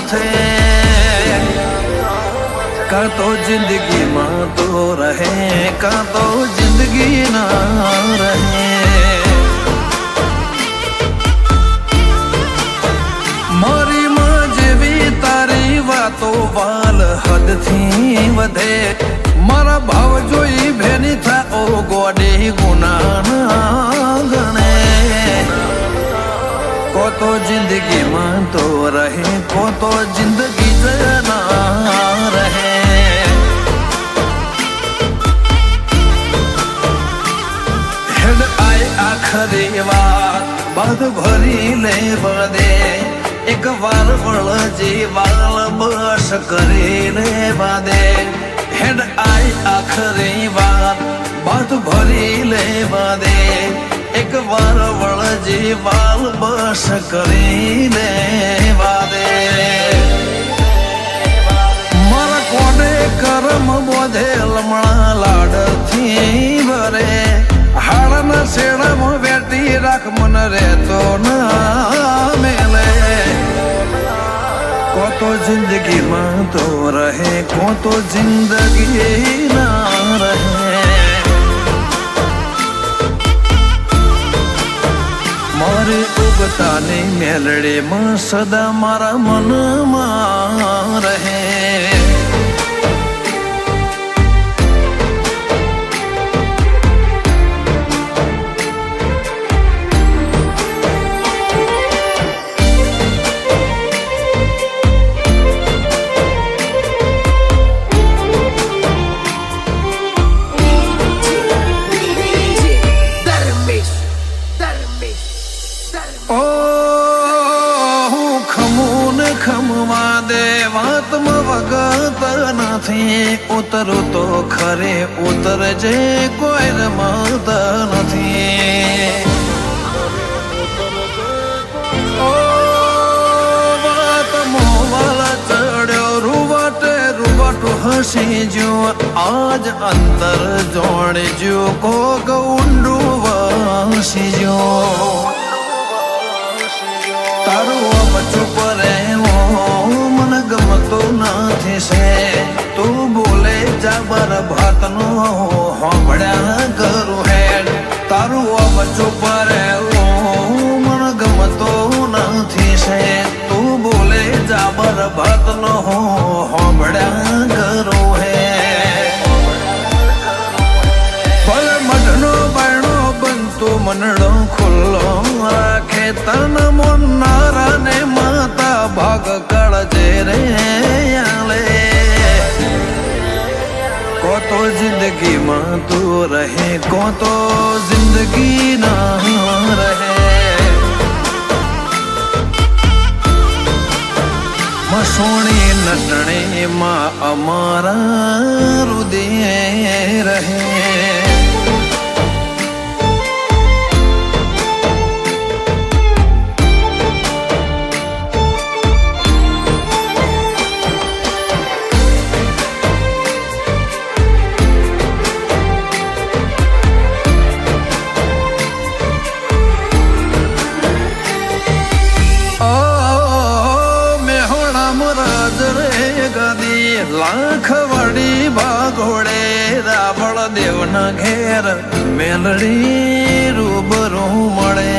मथे का तो जिंदगी मां तो रहे का तो जिंदगी ना रहे मारी मां जेवी तारी वातो वाल हद थी वधे मारा भाव जोई भेनी था ओ गोडे गुना गणे को तो जिंदगी मां तो रहे को तो जिंदगी ना रहे हेड आए आखरी बात भरी ले बदे एक बार वळ जी वाल बस करे ले बदे हेड आई आखरी बात भरी ले बदे एक बार वळ जी वाल बस करी ले बदे मारा कोडे करम बोधे लमणा लाड थी भरे हाड़न सेड़म बेटी राख मन रे तो ना मेले को तो जिंदगी मां तो रहे को तो जिंदगी ना रहे मारे उगता ने मेलड़े में सदा मारा मन में रहे खमवा दे वात में वगत नथी उतरू तो खरे उतर जे कोई रमत नथी ओ वात मोवाला चढ़ो रुवटे रुवटो हसी जो आज अंतर जोड़ जो को गउंडू वसी जो तारो अब चुप रे मन गमतो नाथी से तू बोले जाबर भात नो होंबड़ा करू है तारो अब चुप रे मन गमतो नाथी से तू बोले जाबर भात नो होंबड़ा करू है फल मडनो बणो बनतो मनडो खुल्लो राखे तन मन नारा ने माता भाग कड़जे रे आले को तो जिंदगी मां तू रहे को तो जिंदगी ना रहे मसोणी नटने मां अमारा हृदय रहे लाख वड़ी भागोड़े रावण देव न घेर मेलड़ी रूबरू मळे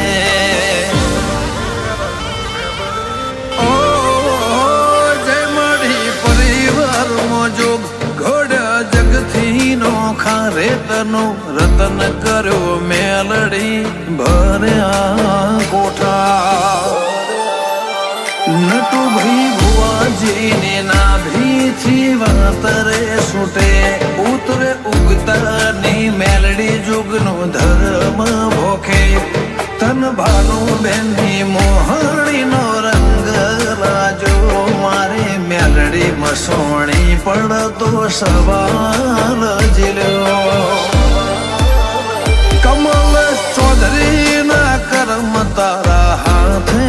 ओ जय मढ़ी परिवार मोजोग घोड़ा जग थी नो खारे तनो रतन करो मेलड़ी भरया कोठा नटू भई भुआ जी ने ना भी थी वातरे सुटे उतरे उगता नी मेलड़ी जुगनो धर्म भोखे तन भानु बेनी मोहनी नो रंग राजो मारे मेलड़ी मसोणी पड़ तो सवाल जिलो कमल चौधरी ना कर्म तारा हाथे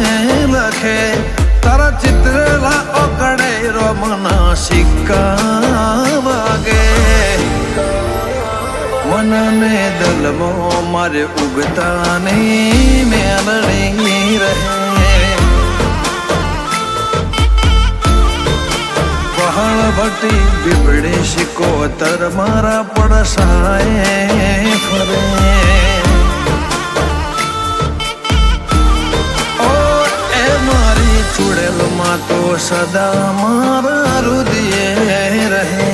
लखे तारा चित्र ला ओकड़े रो मना सिक्का वागे मन ने दल मो मारे उगता नहीं मेलड़ी रहे પહાડ ભટ્ટી બીબડી શિકોતર મારા પડસાએ ફરે ચુડેલ માં તો સદા મારા રુદિયે રહે